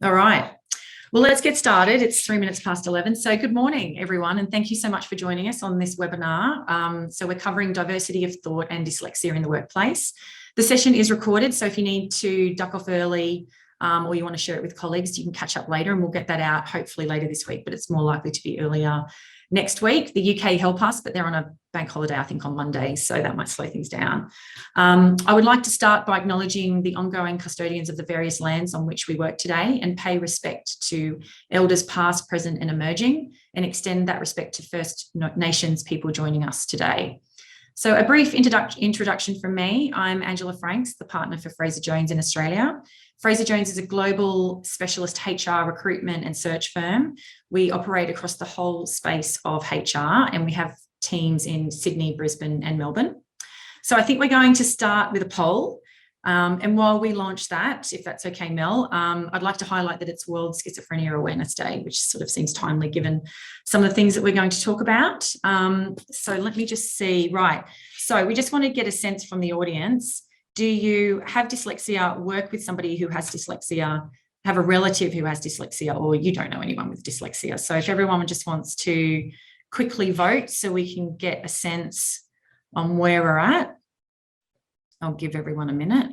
All right. Well, let's get started. It's 3 minutes past 11. So good morning, everyone, and thank you so much for joining us on this webinar. So we're covering diversity of thought and dyslexia in the workplace. The session is recorded, so if you need to duck off early or you want to share it with colleagues, you can catch up later and we'll get that out hopefully later this week, but it's more likely to be earlier next week. The UK help us, but they're on a bank holiday, I think, on Monday, so that might slow things down. I would like to start by acknowledging the ongoing custodians of the various lands on which we work today and pay respect to elders past, present and emerging, and extend that respect to First Nations people joining us today. So a brief introduction from me. I'm Angela Franks, the partner for Frazer Jones in Australia. Frazer Jones is a global specialist HR recruitment and search firm. We operate across the whole space of HR and we have teams in Sydney, Brisbane and Melbourne. So I think we're going to start with a poll. And while we launch that, if that's okay, Mel, I'd like to highlight that it's World Schizophrenia Awareness Day, which sort of seems timely given some of the things that we're going to talk about. So let me just see, right. So we just want to get a sense from the audience. Do you have dyslexia, work with somebody who has dyslexia, have a relative who has dyslexia, or you don't know anyone with dyslexia? So if everyone just wants to quickly vote so we can get a sense on where we're at. I'll give everyone a minute.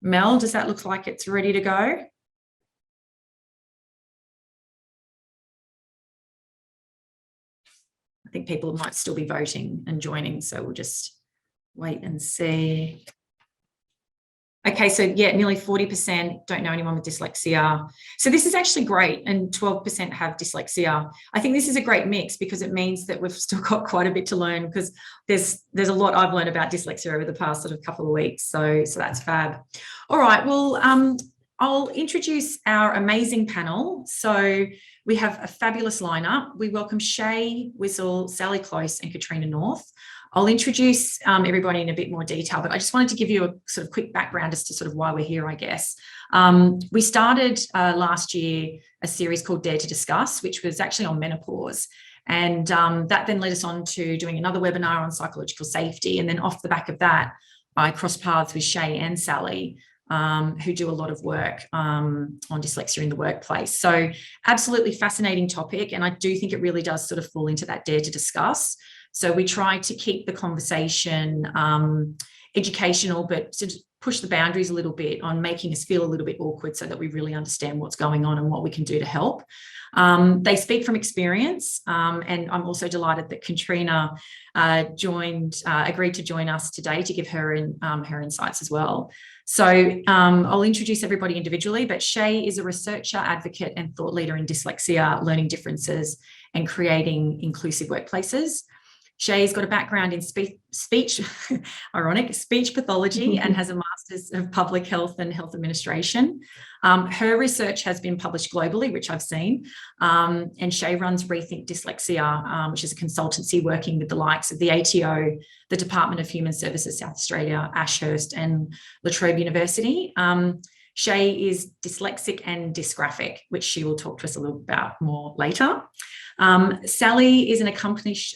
Mel, does that look like it's ready to go? I think people might still be voting and joining, so we'll just wait and see. Okay, so yeah, nearly 40% don't know anyone with dyslexia. So this is actually great, and 12% have dyslexia. I think this is a great mix because it means that we've still got quite a bit to learn, because there's a lot I've learned about dyslexia over the past sort of couple of weeks. So that's fab. All right, well, I'll introduce our amazing panel. So we have a fabulous lineup. We welcome Shay Whistle, Sally Close and Katrina North. I'll introduce everybody in a bit more detail, but I just wanted to give you a sort of quick background as to sort of why we're here, I guess. We started last year a series called Dare to Discuss, which was actually on menopause. And that then led us on to doing another webinar on psychological safety. And then off the back of that, I crossed paths with Shay and Sally, who do a lot of work on dyslexia in the workplace. So absolutely fascinating topic. And I do think it really does sort of fall into that Dare to Discuss. So we try to keep the conversation educational, but to push the boundaries a little bit on making us feel a little bit awkward so that we really understand what's going on and what we can do to help. They speak from experience, and I'm also delighted that Katrina agreed to join us today to give her insights as well. So I'll introduce everybody individually, but Shay is a researcher, advocate and thought leader in dyslexia, learning differences and creating inclusive workplaces. Shay's got a background in speech pathology and has a master's of public health and health administration. Her research has been published globally, which I've seen. And Shay runs Rethink Dyslexia, which is a consultancy working with the likes of the ATO, the Department of Human Services South Australia, Ashurst and La Trobe University. Shay is dyslexic and dysgraphic, which she will talk to us a little about more later. Sally is an accomplished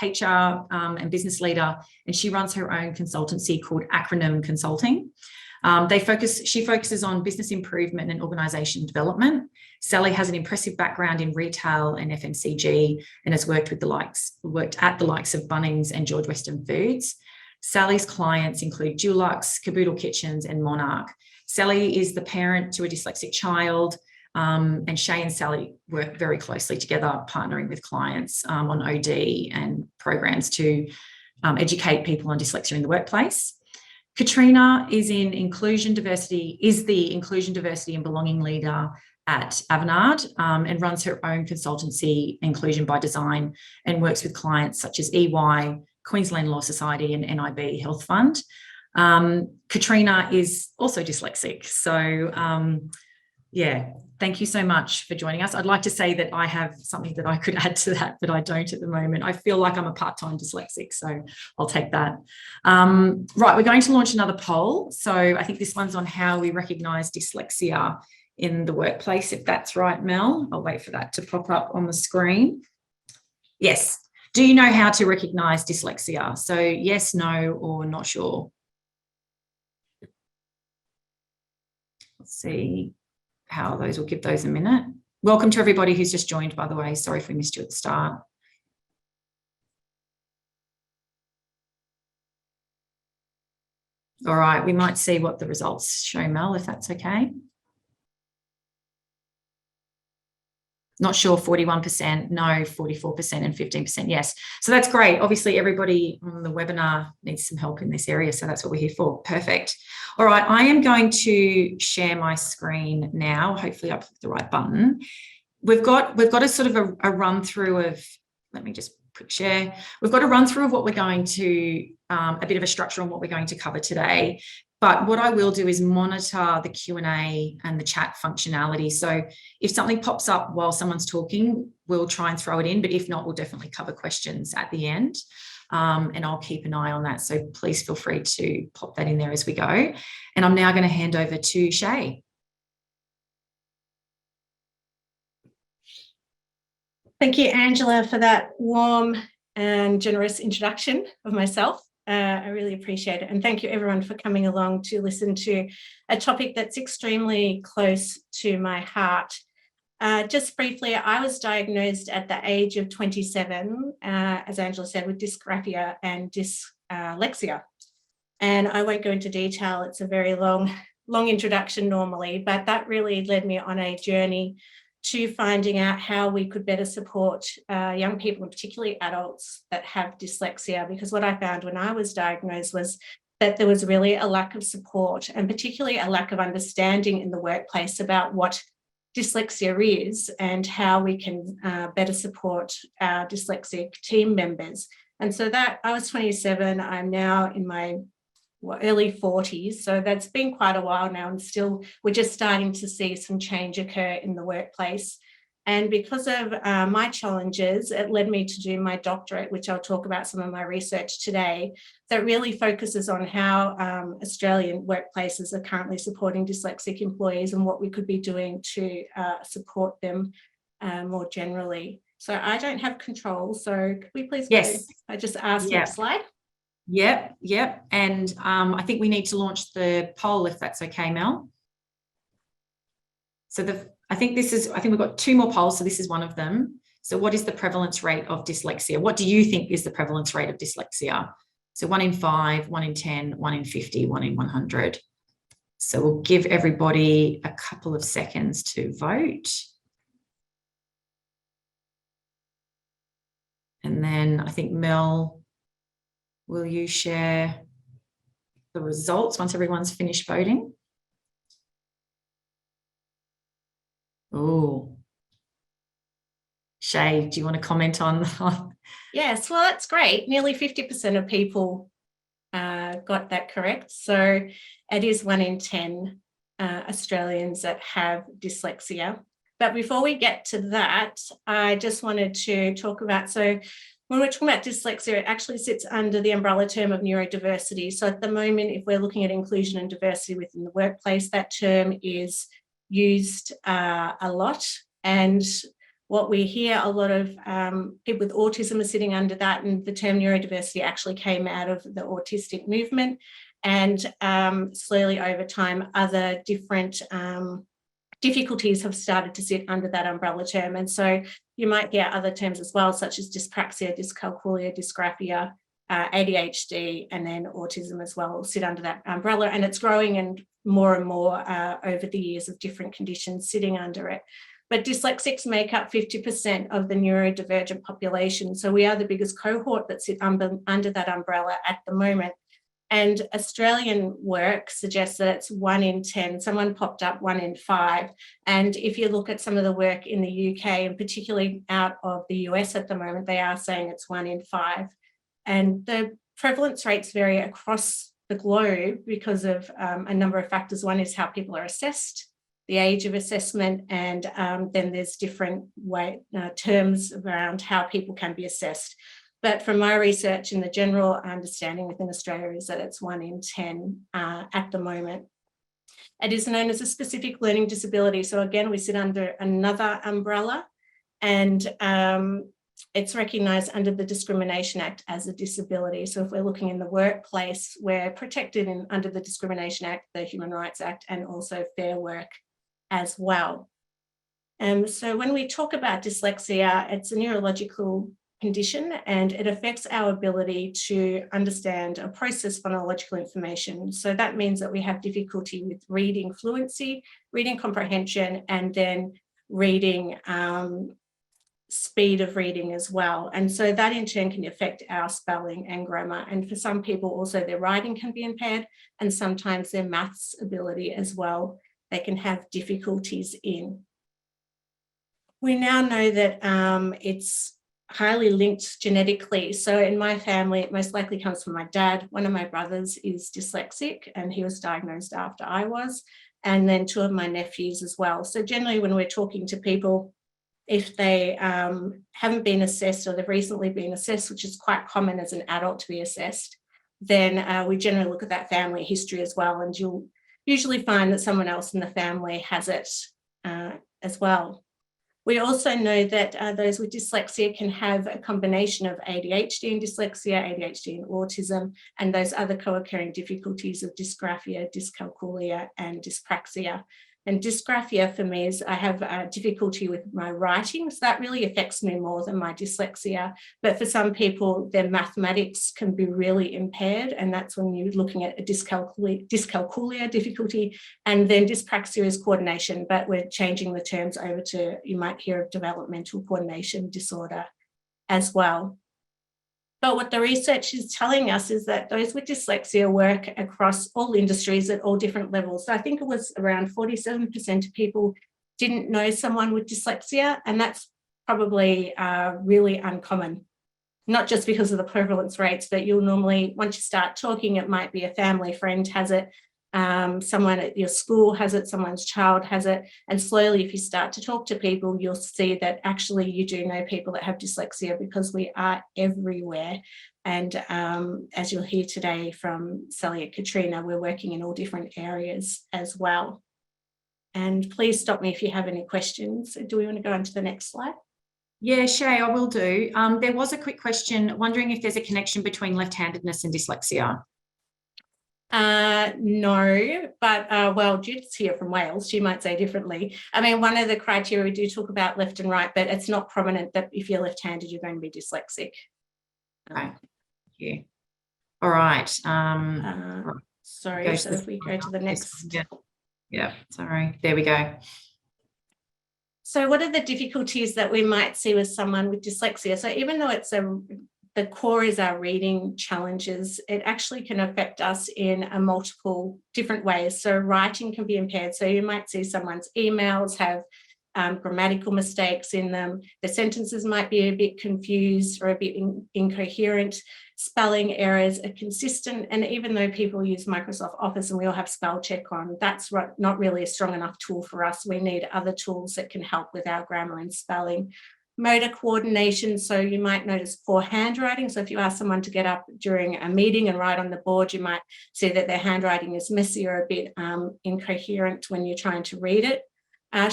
HR and business leader, and she runs her own consultancy called Acronym Consulting. She focuses on business improvement and organisation development. Sally has an impressive background in retail and FMCG and has worked at the likes of Bunnings and George Weston Foods. Sally's clients include Dulux, Caboodle Kitchens and Monarch. Sally is the parent to a dyslexic child. And Shay and Sally work very closely together, partnering with clients on OD and programs to educate people on dyslexia in the workplace. Katrina is the inclusion, diversity and belonging leader at Avanade and runs her own consultancy, Inclusion by Design, and works with clients such as EY, Queensland Law Society and NIB Health Fund. Katrina is also dyslexic. So yeah, thank you so much for joining us. I'd like to say that I have something that I could add to that, but I don't at the moment. I feel like I'm a part-time dyslexic, so I'll take that. Right, we're going to launch another poll. So I think this one's on how we recognise dyslexia in the workplace, if that's right, Mel. I'll wait for that to pop up on the screen. Yes. Do you know how to recognise dyslexia? So yes, no, or not sure. Let's see how those, will give those a minute. Welcome to everybody who's just joined, by the way. Sorry if we missed you at the start. All right, we might see what the results show, Mel, if that's okay. Not sure, 41%, no, 44% and 15% yes. So that's great. Obviously, everybody on the webinar needs some help in this area, so that's what we're here for. Perfect. All right, I am going to share my screen now. Hopefully I clicked the right button. We've got a sort of a run through of, let me just quick share. We've got a run through of what we're going to, a bit of a structure on what we're going to cover today. But what I will do is monitor the Q&A and the chat functionality. So if something pops up while someone's talking, we'll try and throw it in. But if not, we'll definitely cover questions at the end. And I'll keep an eye on that. So please feel free to pop that in there as we go. And I'm now going to hand over to Shay. Thank you, Angela, for that warm and generous introduction of myself. I really appreciate it. And thank you, everyone, for coming along to listen to a topic that's extremely close to my heart. Just briefly, I was diagnosed at the age of 27, as Angela said, with dysgraphia and dyslexia. And I won't go into detail. It's a very long introduction normally, but that really led me on a journey to finding out how we could better support young people, and particularly adults that have dyslexia, because what I found when I was diagnosed was that there was really a lack of support, and particularly a lack of understanding in the workplace about what dyslexia is and how we can better support our dyslexic team members. And so that, I was 27, I'm now in my early 40s, so that's been quite a while now, and still we're just starting to see some change occur in the workplace. And because of my challenges, it led me to do my doctorate, which I'll talk about some of my research today, that really focuses on how Australian workplaces are currently supporting dyslexic employees and what we could be doing to support them more generally. So I don't have control, so could we please go? Yes. I just asked next slide. Yep. And I think we need to launch the poll, if that's okay, Mel. So I think we've got two more polls, so this is one of them. So what is the prevalence rate of dyslexia? What do you think is the prevalence rate of dyslexia? So 1 in 5, 1 in 10, 1 in 50, 1 in 100. So we'll give everybody a couple of seconds to vote. And then I think, Mel, will you share the results once everyone's finished voting? Oh, Shay, do you want to comment on? Yes, well, that's great. Nearly 50% of people got that correct. So it is 1 in 10 Australians that have dyslexia. But before we get to that, I just wanted to talk about, so when we're talking about dyslexia, it actually sits under the umbrella term of neurodiversity. So at the moment, if we're looking at inclusion and diversity within the workplace, that term is used a lot. And what we hear, a lot of people with autism are sitting under that, and the term neurodiversity actually came out of the autistic movement. And slowly over time, other different difficulties have started to sit under that umbrella term. And so you might get other terms as well, such as dyspraxia, dyscalculia, dysgraphia, ADHD, and then autism as well sit under that umbrella. And it's growing and more over the years of different conditions sitting under it. But dyslexics make up 50% of the neurodivergent population. So we are the biggest cohort that sit under that umbrella at the moment. And Australian work suggests that it's 1 in 10. Someone popped up 1 in 5. And if you look at some of the work in the UK, and particularly out of the US at the moment, they are saying it's 1 in 5. And the prevalence rates vary across the globe because of a number of factors. One is how people are assessed, the age of assessment, and then there's different terms around how people can be assessed. But from my research and the general understanding within Australia is that it's 1 in 10 at the moment. It is known as a specific learning disability. So again, we sit under another umbrella, and it's recognised under the Discrimination Act as a disability. So if we're looking in the workplace, we're protected under the Discrimination Act, the Human Rights Act, and also Fair Work as well. So when we talk about dyslexia, it's a neurological condition and it affects our ability to understand or process phonological information. So that means that we have difficulty with reading fluency, reading comprehension, and then reading speed of reading as well. And so that in turn can affect our spelling and grammar. And for some people also their writing can be impaired and sometimes their maths ability as well, they can have difficulties in. We now know that it's highly linked genetically. So in my family, it most likely comes from my dad. One of my brothers is dyslexic and he was diagnosed after I was, and then two of my nephews as well. So generally when we're talking to people, if they haven't been assessed or they've recently been assessed, which is quite common as an adult to be assessed, then we generally look at that family history as well. And you'll usually find that someone else in the family has it as well. We also know that those with dyslexia can have a combination of ADHD and dyslexia, ADHD and autism, and those other co-occurring difficulties of dysgraphia, dyscalculia, and dyspraxia. And dysgraphia for me is I have difficulty with my writing, so that really affects me more than my dyslexia. But for some people, their mathematics can be really impaired, and that's when you're looking at a dyscalculia difficulty. And then dyspraxia is coordination, but we're changing the terms over to, you might hear of developmental coordination disorder as well. But what the research is telling us is that those with dyslexia work across all industries at all different levels. So I think it was around 47% of people didn't know someone with dyslexia, and that's probably really uncommon, not just because of the prevalence rates, but you'll normally, once you start talking, it might be a family friend has it, someone at your school has it, someone's child has it, and slowly if you start to talk to people, you'll see that actually you do know people that have dyslexia because we are everywhere. And as you'll hear today from Sally and Katrina, we're working in all different areas as well. And please stop me if you have any questions. Do we want to go on to the next slide? Yeah, Shay, I will do. There was a quick question wondering if there's a connection between left-handedness and dyslexia. No, but well, Judith's here from Wales. She might say differently. I mean, one of the criteria we do talk about left and right, but it's not prominent that if you're left-handed, you're going to be dyslexic. Right. Thank you. All right. Sorry, so if we go to the next. Yeah, sorry. There we go. So what are the difficulties that we might see with someone with dyslexia? So even though it's the core is our reading challenges, it actually can affect us in a multiple different ways. So writing can be impaired. So you might see someone's emails have grammatical mistakes in them. The sentences might be a bit confused or a bit incoherent. Spelling errors are consistent. And even though people use Microsoft Office and we all have spell check on, that's not really a strong enough tool for us. We need other tools that can help with our grammar and spelling. Motor coordination, so you might notice poor handwriting. So if you ask someone to get up during a meeting and write on the board, you might see that their handwriting is messy or a bit incoherent when you're trying to read it.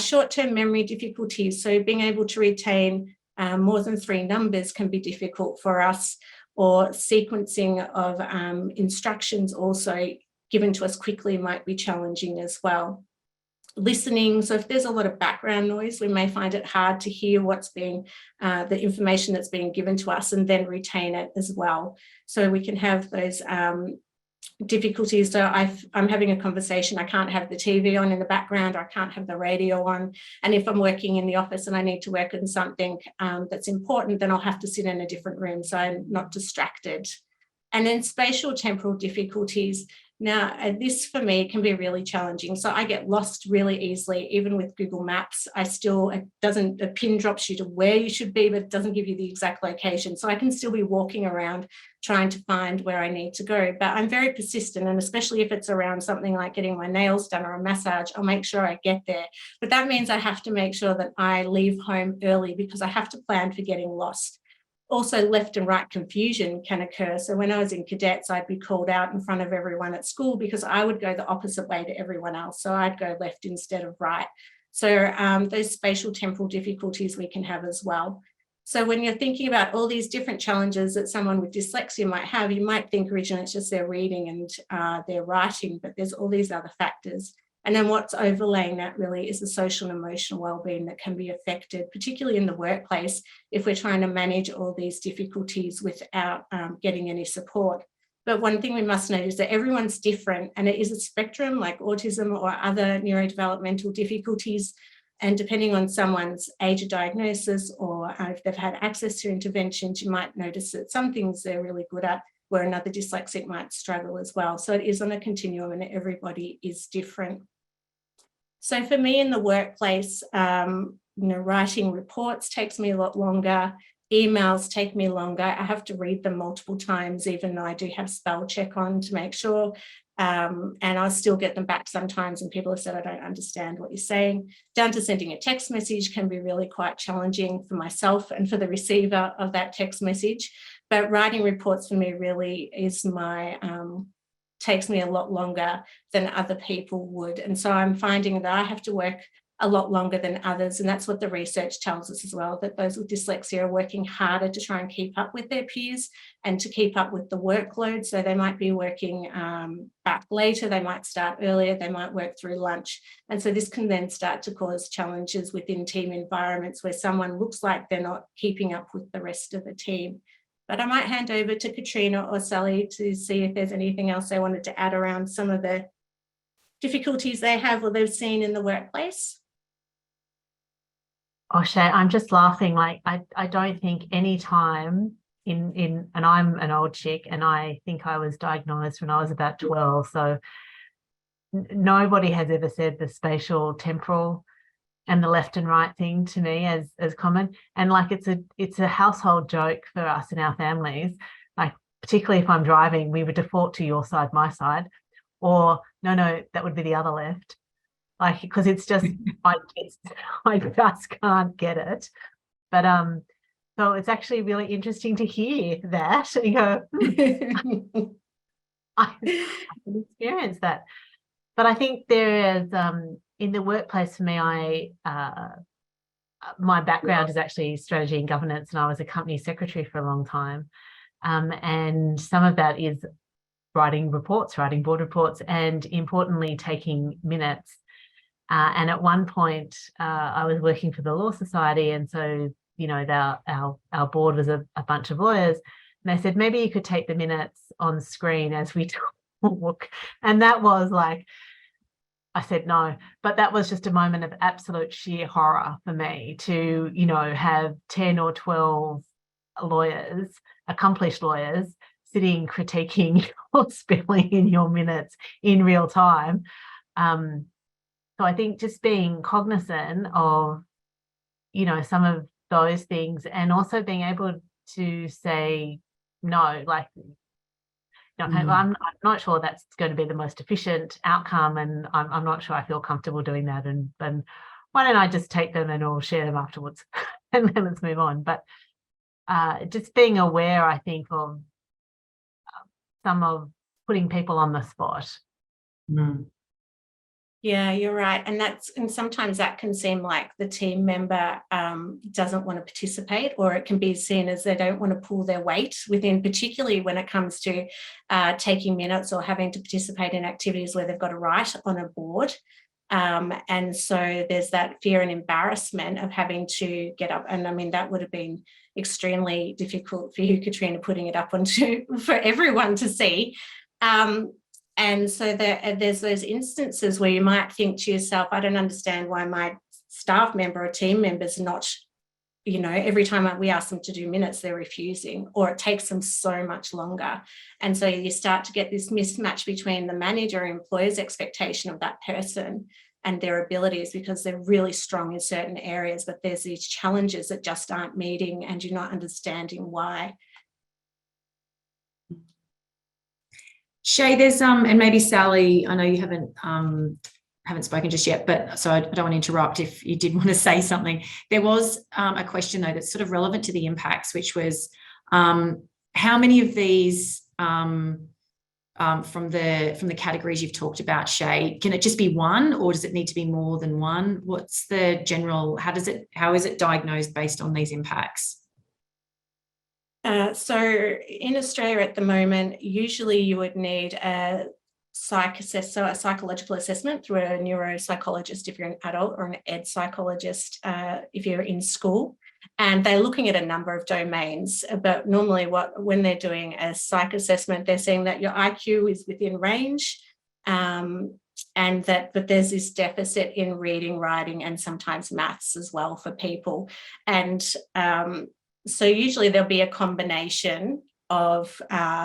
Short-term memory difficulties, so being able to retain more than 3 numbers can be difficult for us, or sequencing of instructions also given to us quickly might be challenging as well. Listening, so if there's a lot of background noise, we may find it hard to hear what's being, the information that's being given to us and then retain it as well. So we can have those difficulties. So I'm having a conversation, I can't have the TV on in the background, or I can't have the radio on. And if I'm working in the office and I need to work on something that's important, then I'll have to sit in a different room so I'm not distracted. And then spatial temporal difficulties. Now, this for me can be really challenging. So I get lost really easily, even with Google Maps. A pin drops you to where you should be, but it doesn't give you the exact location. So I can still be walking around trying to find where I need to go. But I'm very persistent, and especially if it's around something like getting my nails done or a massage, I'll make sure I get there. But that means I have to make sure that I leave home early because I have to plan for getting lost. Also, left and right confusion can occur. So when I was in cadets, I'd be called out in front of everyone at school because I would go the opposite way to everyone else. So I'd go left instead of right. So those spatial temporal difficulties we can have as well. So when you're thinking about all these different challenges that someone with dyslexia might have, you might think originally it's just their reading and their writing, but there's all these other factors. And then what's overlaying that really is the social and emotional well-being that can be affected, particularly in the workplace, if we're trying to manage all these difficulties without getting any support. But one thing we must note is that everyone's different, and it is a spectrum like autism or other neurodevelopmental difficulties. And depending on someone's age of diagnosis or if they've had access to interventions, you might notice that some things they're really good at, where another dyslexic might struggle as well. So it is on a continuum and everybody is different. So for me in the workplace, writing reports takes me a lot longer. Emails take me longer. I have to read them multiple times, even though I do have spell check on to make sure. And I'll still get them back sometimes, and people have said, I don't understand what you're saying. Down to sending a text message can be really quite challenging for myself and for the receiver of that text message. But writing reports for me really is takes me a lot longer than other people would. And so I'm finding that I have to work a lot longer than others. And that's what the research tells us as well, that those with dyslexia are working harder to try and keep up with their peers and to keep up with the workload. So they might be working back later, they might start earlier, they might work through lunch. And so this can then start to cause challenges within team environments where someone looks like they're not keeping up with the rest of the team. But I might hand over to Katrina or Sally to see if there's anything else they wanted to add around some of the difficulties they have or they've seen in the workplace. Oh, Shay, I'm just laughing. Like, I don't think any time and I'm an old chick, and I think I was diagnosed when I was about 12. So nobody has ever said the spatial temporal and the left and right thing to me as common. And like, it's a household joke for us in our families. Like, particularly if I'm driving, we would default to your side, my side, or no, that would be the other left. Like, because it's just, I just can't get it. But so it's actually really interesting to hear that. You know, I experienced that. But I think there is in the workplace for me, my background is actually strategy and governance, and I was a company secretary for a long time. And some of that is writing reports, writing board reports, and importantly, taking minutes. And at one point, I was working for the Law Society, and so, you know, our board was a bunch of lawyers, and they said, maybe you could take the minutes on screen as we talk. And that was like, I said no, but that was just a moment of absolute sheer horror for me to, you know, have 10 or 12 lawyers, accomplished lawyers, sitting critiquing or spelling in your minutes in real time. So I think just being cognizant of, you know, some of those things, and also being able to say no, like, no, I'm not sure that's going to be the most efficient outcome, and I'm not sure I feel comfortable doing that. And why don't I just take them and I'll share them afterwards, and then let's move on. But just being aware, I think, of some of putting people on the spot. Yeah, you're right. And sometimes that can seem like the team member doesn't want to participate, or it can be seen as they don't want to pull their weight within, particularly when it comes to taking minutes or having to participate in activities where they've got to write on a board. And so there's that fear and embarrassment of having to get up. And I mean, that would have been extremely difficult for you, Katrina, putting it up for everyone to see. And so there's those instances where you might think to yourself, I don't understand why my staff member or team member's not, you know, every time we ask them to do minutes, they're refusing, or it takes them so much longer. And so you start to get this mismatch between the manager or employer's expectation of that person and their abilities, because they're really strong in certain areas, but there's these challenges that just aren't meeting, and you're not understanding why. Shay, there's and maybe Sally, I know you haven't spoken just yet, but so I don't want to interrupt if you did want to say something. There was a question though that's sort of relevant to the impacts, which was how many of these from the categories you've talked about, Shay, can it just be one, or does it need to be more than one? What's the general, how is it diagnosed based on these impacts? So in Australia at the moment, usually you would need a a psychological assessment through a neuropsychologist if you're an adult, or an ed psychologist if you're in school. And they're looking at a number of domains, but normally when they're doing a psych assessment, they're saying that your IQ is within range, but there's this deficit in reading, writing, and sometimes maths as well for people. And so usually there'll be a combination of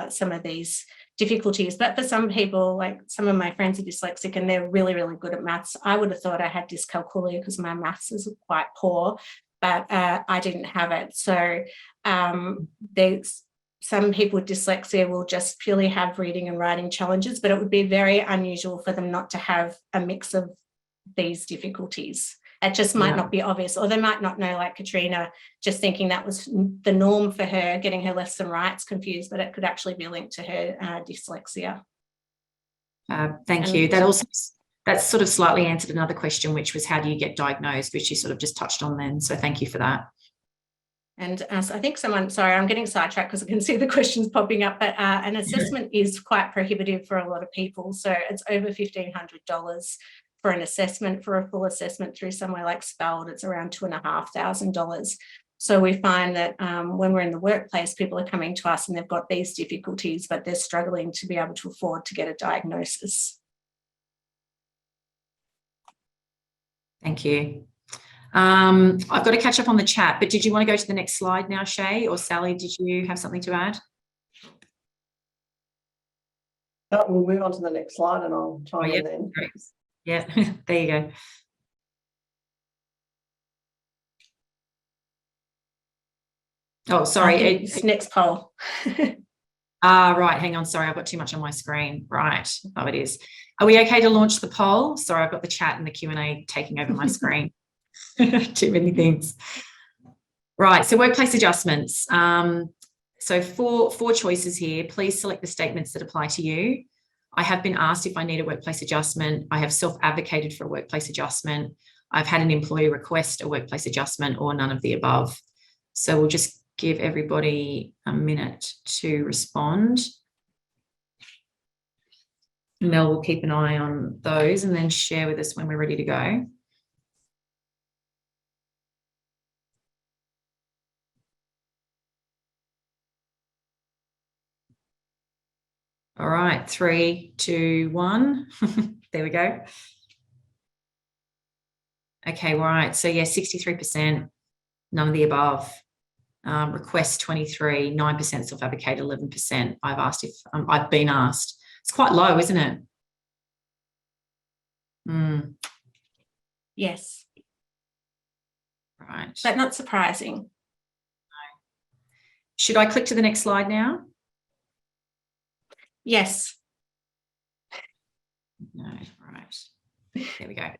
some of these difficulties, but for some people, like some of my friends are dyslexic and they're really, really good at maths. I would have thought I had dyscalculia because my maths is quite poor, but I didn't have it. So there's some people with dyslexia will just purely have reading and writing challenges, but it would be very unusual for them not to have a mix of these difficulties. It just might not be obvious, or they might not know, like Katrina, just thinking that was the norm for her, getting her lefts and rights confused, but it could actually be linked to her dyslexia. Thank you. That sort of slightly answered another question, which was how do you get diagnosed, which you sort of just touched on then. So thank you for that. And so I think sorry, I'm getting sidetracked because I can see the questions popping up, but an assessment is quite prohibitive for a lot of people. So it's over $1,500 for an assessment. For a full assessment through somewhere like Speld, it's around $2,500. So we find that when we're in the workplace, people are coming to us and they've got these difficulties, but they're struggling to be able to afford to get a diagnosis. Thank you. I've got to catch up on the chat, but did you want to go to the next slide now, Shay, or Sally, did you have something to add? We'll move on to the next slide and I'll chime in then. Great. Yeah, there you go. Oh, sorry. It's next poll. Right. Hang on. Sorry, I've got too much on my screen. Right. Oh, it is. Are we okay to launch the poll? Sorry, I've got the chat and the Q&A taking over my screen. Too many things. Right. So workplace adjustments. So four choices here. Please select the statements that apply to you. I have been asked if I need a workplace adjustment. I have self-advocated for a workplace adjustment. I've had an employee request a workplace adjustment, or none of the above. So we'll just give everybody a minute to respond. Mel will keep an eye on those and then share with us when we're ready to go. All right, 3, 2, 1. There we go. Okay, all right. So yeah, 63%, none of the above. Request 23, 9% self-advocated, 11%. I've asked if I've been asked. It's quite low, isn't it? Yes. Right. But not surprising. Should I click to the next slide now? Yes. No, right. There we go.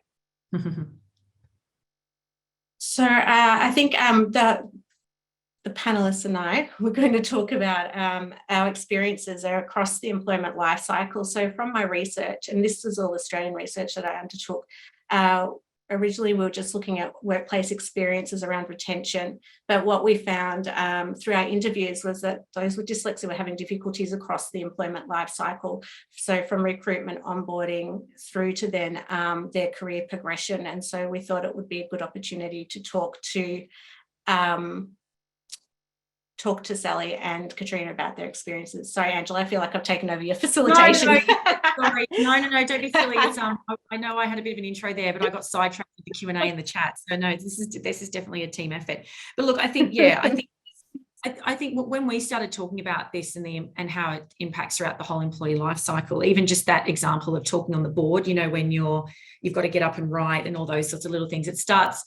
So I think the panelists and I, we're going to talk about our experiences across the employment life cycle. So from my research, and this is all Australian research that I undertook, originally we were just looking at workplace experiences around retention, but what we found through our interviews was that those with dyslexia were having difficulties across the employment life cycle. So from recruitment, onboarding, through to then their career progression. And so we thought it would be a good opportunity to talk to Sally and Katrina about their experiences. Sorry, Angela, I feel like I've taken over your facilitation. No, sorry. No, don't be silly. It's, I know I had a bit of an intro there, but I got sidetracked with the Q&A in the chat. So no, this is definitely a team effort. But look, I think when we started talking about this and how it impacts throughout the whole employee life cycle, even just that example of talking on the board, you know, when you've got to get up and write and all those sorts of little things, it starts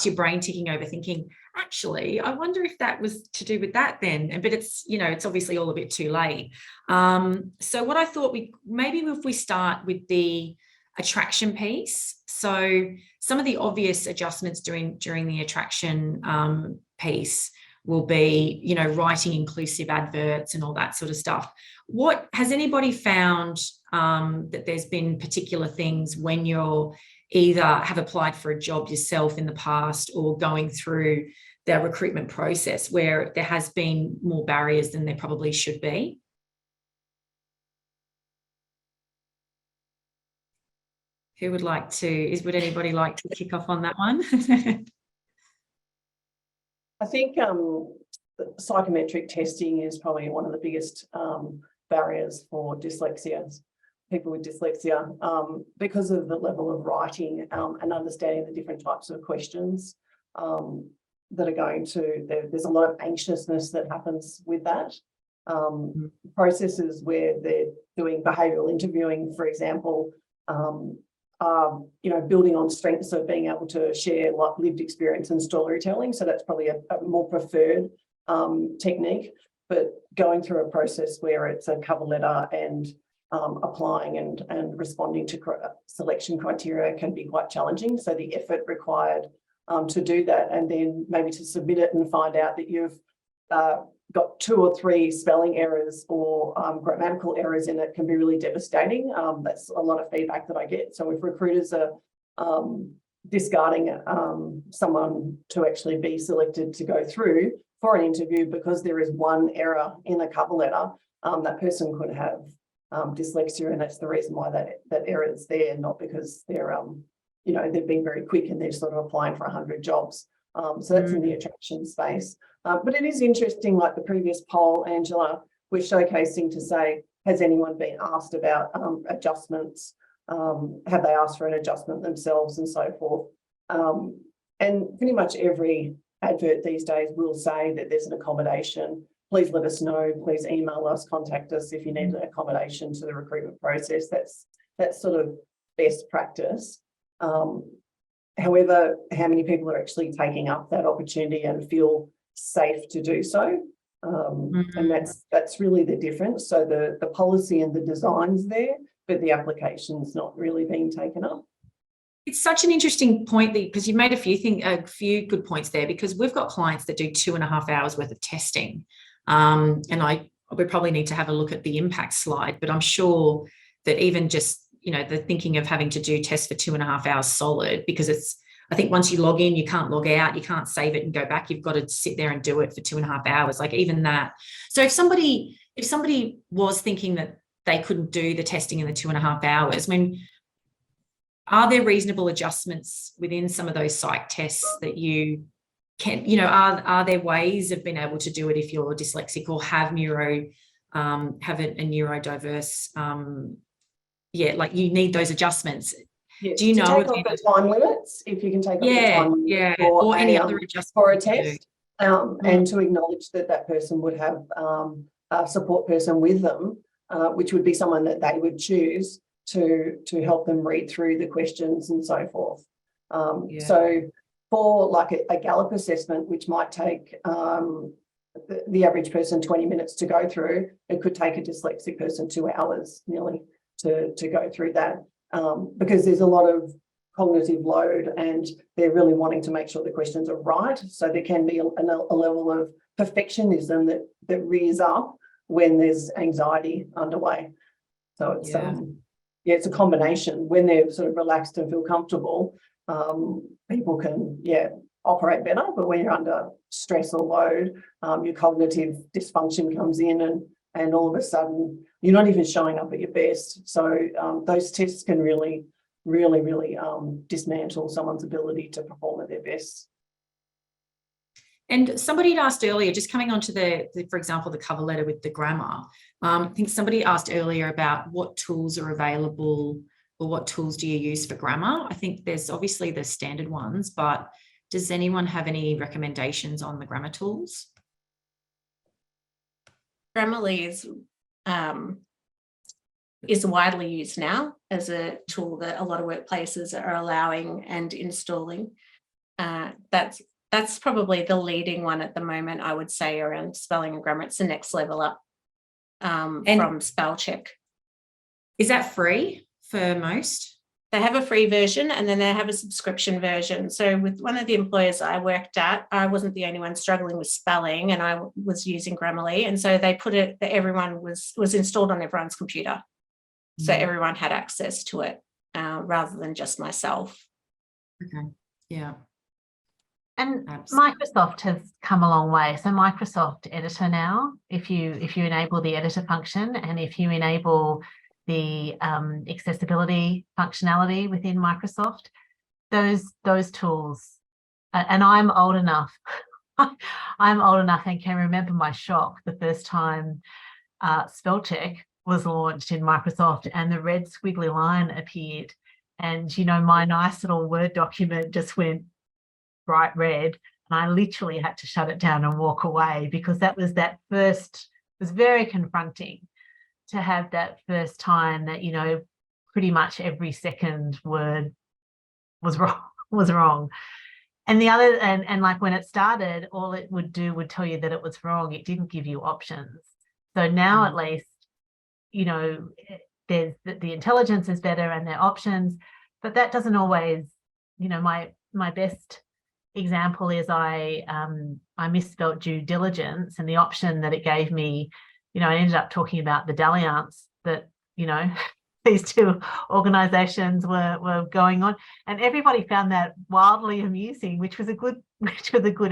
your brain ticking over, thinking, actually, I wonder if that was to do with that then. But it's, you know, it's obviously all a bit too late. So what I thought maybe if we start with the attraction piece. So some of the obvious adjustments during the attraction piece will be, you know, writing inclusive adverts and all that sort of stuff. What has anybody found that there's been particular things when you're either have applied for a job yourself in the past or going through their recruitment process where there has been more barriers than there probably should be? Who would like to, would anybody like to kick off on that one? I think psychometric testing is probably one of the biggest barriers for dyslexia, people with dyslexia, because of the level of writing and understanding the different types of questions that are going to, there's a lot of anxiousness that happens with that. Processes where they're doing behavioural interviewing, for example, building on strengths of being able to share like lived experience and storytelling. So that's probably a more preferred technique, but going through a process where it's a cover letter and applying and responding to selection criteria can be quite challenging. So the effort required to do that, and then maybe to submit it and find out that you've got 2 or 3 spelling errors or grammatical errors in it can be really devastating. That's a lot of feedback that I get. So if recruiters are discarding someone to actually be selected to go through for an interview because there is one error in a cover letter, that person could have dyslexia, and that's the reason why that error is there, not because they're they've been very quick and they're sort of applying for 100 jobs. So that's in the attraction space. But it is interesting, like the previous poll, Angela, we're showcasing to say, has anyone been asked about adjustments? Have they asked for an adjustment themselves and so forth? And pretty much every advert these days will say that there's an accommodation. Please let us know, please email us, contact us if you need an accommodation to the recruitment process. That's sort of best practice. However, how many people are actually taking up that opportunity and feel safe to do so? And that's really the difference. So the policy and the design's there, but the application's not really being taken up. It's such an interesting point because you've made a few good points there, because we've got clients that do 2.5 hours worth of testing. And we probably need to have a look at the impact slide, but I'm sure that even just, the thinking of having to do tests for 2.5 hours solid, because I think once you log in, you can't log out, you can't save it and go back. You've got to sit there and do it for 2.5 hours, like even that. So if somebody was thinking that they couldn't do the testing in the 2.5 hours, are there reasonable adjustments within some of those psych tests that you can, are there ways of being able to do it if you're dyslexic or have a neurodiverse, like you need those adjustments? Yes. Do you know take off the time limits, if you can take off the time limits or any other adjustments for a test, and to acknowledge that person would have a support person with them, which would be someone that they would choose to help them read through the questions and so forth. So for like a Gallup assessment, which might take the average person 20 minutes to go through, it could take a dyslexic person 2 hours nearly to go through that, because there's a lot of cognitive load and they're really wanting to make sure the questions are right. So there can be a level of perfectionism that rears up when there's anxiety underway. So it's it's a combination. When they're sort of relaxed and feel comfortable, people can operate better. But when you're under stress or load, your cognitive dysfunction comes in, and all of a sudden you're not even showing up at your best. So those tests can really dismantle someone's ability to perform at their best. And somebody had asked earlier, just coming on to for example, the cover letter with the grammar. I think somebody asked earlier about what tools are available, or what tools do you use for grammar? I think there's obviously the standard ones, but does anyone have any recommendations on the grammar tools? Grammarly is widely used now as a tool that a lot of workplaces are allowing and installing. That's probably the leading one at the moment, I would say, around spelling and grammar. It's the next level up from spell check. Is that free for most? They have a free version and then they have a subscription version. So with one of the employers I worked at, I wasn't the only one struggling with spelling, and I was using Grammarly. And so they put it that everyone was installed on everyone's computer. So everyone had access to it rather than just myself. Okay. Yeah. And Absolutely. Microsoft has come a long way. So Microsoft Editor now, if you enable the editor function and if you enable the accessibility functionality within Microsoft, those tools, and I'm old enough, I'm old enough and can remember my shock the first time spell check was launched in Microsoft and the red squiggly line appeared. And, my nice little Word document just went bright red, and I literally had to shut it down and walk away, because it was very confronting to have that first time that, pretty much every second word was wrong. And the other, and like when it started, all it would do would tell you that it was wrong. It didn't give you options. So now at least, there's the intelligence is better and there are options, but that doesn't always, my best example is I misspelt due diligence, and the option that it gave me, I ended up talking about the dalliance that, these two organisations were going on, and everybody found that wildly amusing, which was a good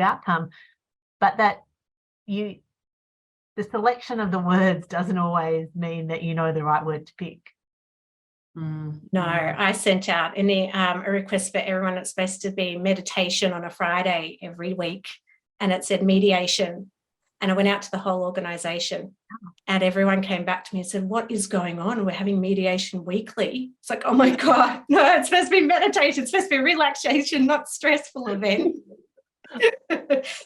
outcome. But the selection of the words doesn't always mean that you know the right word to pick. No, I sent out a request for everyone. It's supposed to be meditation on a Friday every week, and it said mediation. And I went out to the whole organisation, and everyone came back to me and said, "What is going on? We're having mediation weekly." It's like, oh my God, no, it's supposed to be meditation. It's supposed to be relaxation, not stressful event.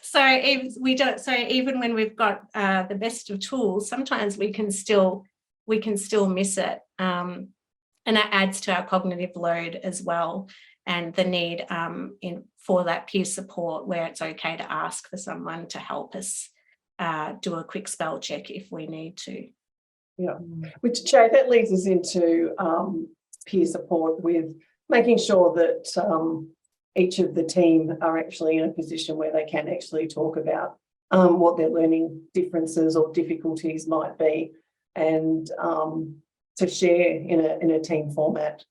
So even when we've got the best of tools, sometimes we can still miss it. And that adds to our cognitive load as well, and the need for that peer support, where it's okay to ask for someone to help us do a quick spell check if we need to. Yeah, which, Jay, that leads us into peer support, with making sure that each of the team are actually in a position where they can actually talk about what their learning differences or difficulties might be, and to share in a team format.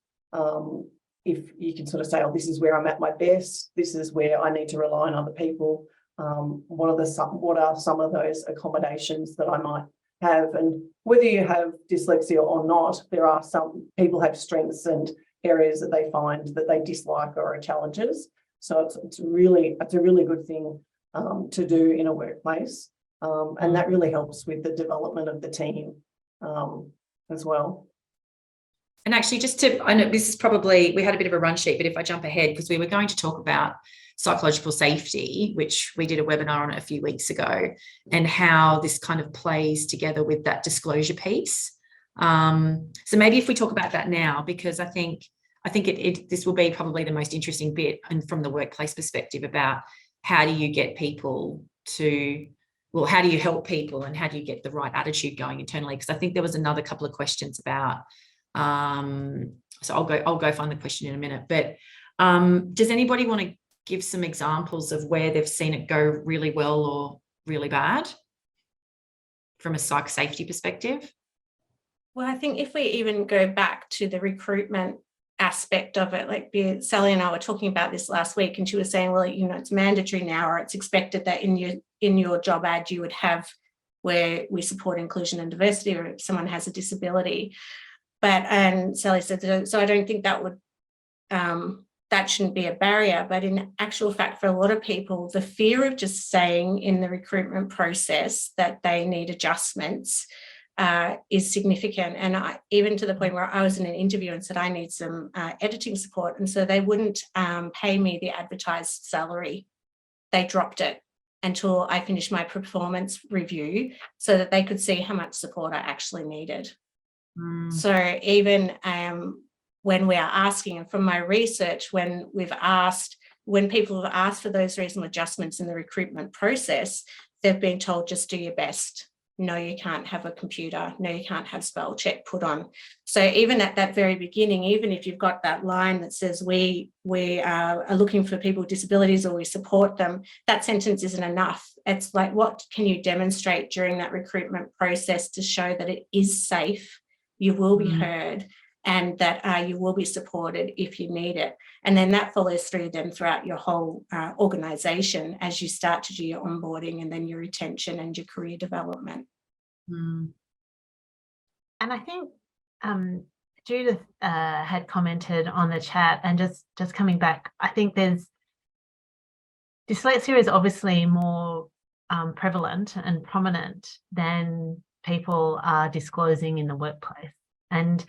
If you can sort of say, oh, this is where I'm at my best, this is where I need to rely on other people, what are some of those accommodations that I might have? And whether you have dyslexia or not, there are some people have strengths and areas that they find that they dislike or are challenges. So it's a really good thing to do in a workplace, and that really helps with the development of the team as well. And actually, I know this is probably, we had a bit of a run sheet, but if I jump ahead, because we were going to talk about psychological safety, which we did a webinar on it a few weeks ago, and how this kind of plays together with that disclosure piece. So maybe if we talk about that now, because I think this will be probably the most interesting bit, and from the workplace perspective, about how do you get people to, well, how do you help people and how do you get the right attitude going internally? Because I think there was another couple of questions about, so I'll go find the question in a minute, but does anybody want to give some examples of where they've seen it go really well or really bad from a psych safety perspective? Well, I think if we even go back to the recruitment aspect of it, like Sally and I were talking about this last week, and she was saying, well, it's mandatory now, or it's expected that in your job ad you would have where we support inclusion and diversity, or if someone has a disability. And Sally said, so I don't think that would that shouldn't be a barrier. But in actual fact, for a lot of people, the fear of just saying in the recruitment process that they need adjustments is significant. And even to the point where I was in an interview and said, I need some editing support. And so they wouldn't pay me the advertised salary. They dropped it until I finished my performance review so that they could see how much support I actually needed. So even when we are asking, and from my research, when people have asked for those reasonable adjustments in the recruitment process, they've been told, just do your best. No, you can't have a computer. No, you can't have spell check put on. So even at that very beginning, even if you've got that line that says we are looking for people with disabilities or we support them, that sentence isn't enough. It's like, what can you demonstrate during that recruitment process to show that it is safe, you will be heard, and that you will be supported if you need it. And then that follows through then throughout your whole organisation as you start to do your onboarding and then your retention and your career development. Mm. And I think Judith had commented on the chat, and just coming back, I think dyslexia is obviously more prevalent and prominent than people are disclosing in the workplace. And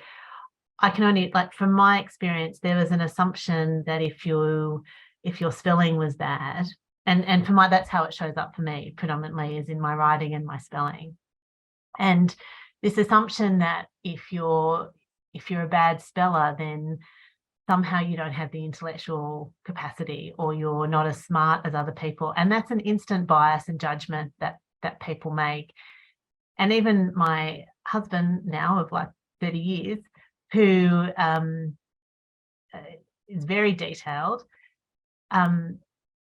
I can only, like, from my experience, there was an assumption that if your spelling was bad, and for that's how it shows up for me predominantly, is in my writing and my spelling. And this assumption that if you're a bad speller, then somehow you don't have the intellectual capacity, or you're not as smart as other people. And that's an instant bias and judgment that people make. And even my husband now of like 30 years, who is very detailed and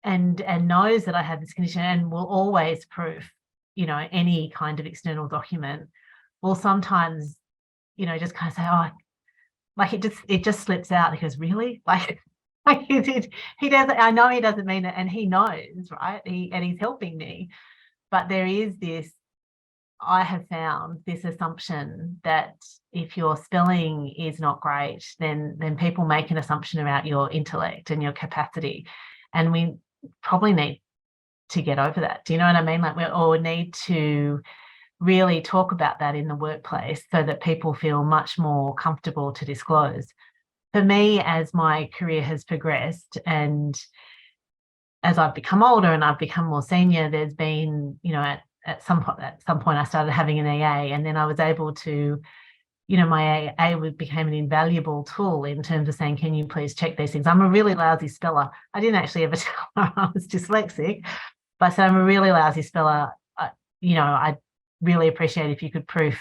knows that I have this condition and will always proof, any kind of external document, will sometimes, just kind of say, oh, like it just slips out. He goes, really? Like he doesn't, I know he doesn't mean it, and he knows, right? He's helping me. But there is this, I have found this assumption that if your spelling is not great, then people make an assumption about your intellect and your capacity. And we probably need to get over that. Do you know what I mean? Like, we all need to really talk about that in the workplace so that people feel much more comfortable to disclose. For me, as my career has progressed and as I've become older and I've become more senior, there's been, at some point I started having an AA, and then I was able to, my AA became an invaluable tool in terms of saying, can you please check these things? I'm a really lousy speller. I didn't actually ever tell her I was dyslexic, but I said, I'm a really lousy speller. I really appreciate if you could proof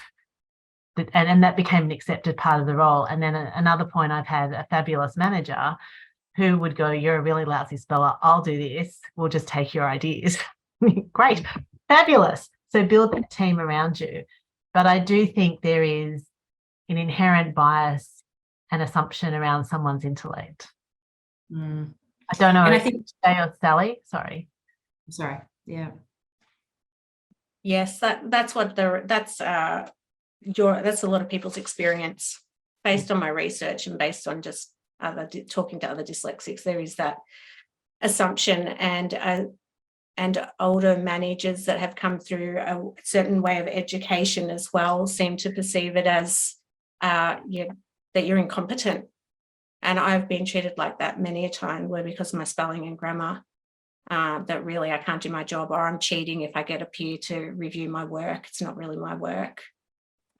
that, and that became an accepted part of the role. And then another point, I've had a fabulous manager who would go, you're a really lousy speller, I'll do this, we'll just take your ideas. Great, fabulous. So build that team around you. But I do think there is an inherent bias and assumption around someone's intellect. Mm. I don't know And if I think, Jay or Sally, sorry. Yeah. Yes, that's a lot of people's experience based on my research and based on just talking to other dyslexics. There is that assumption, and older managers that have come through a certain way of education as well seem to perceive it as that you're incompetent. And I've been treated like that many a time, where because of my spelling and grammar, that really I can't do my job, or I'm cheating if I get a peer to review my work. It's not really my work.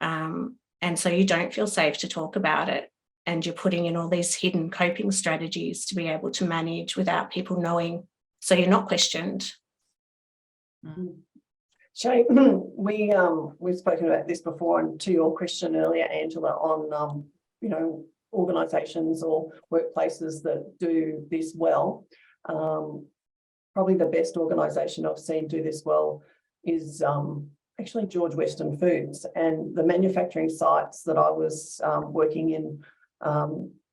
And so you don't feel safe to talk about it, and you're putting in all these hidden coping strategies to be able to manage without people knowing, so you're not questioned. Shay, we've spoken about this before, and to your question earlier, Angela, on organisations or workplaces that do this well. Probably the best organisation I've seen do this well is actually George Weston Foods, and the manufacturing sites that I was working in.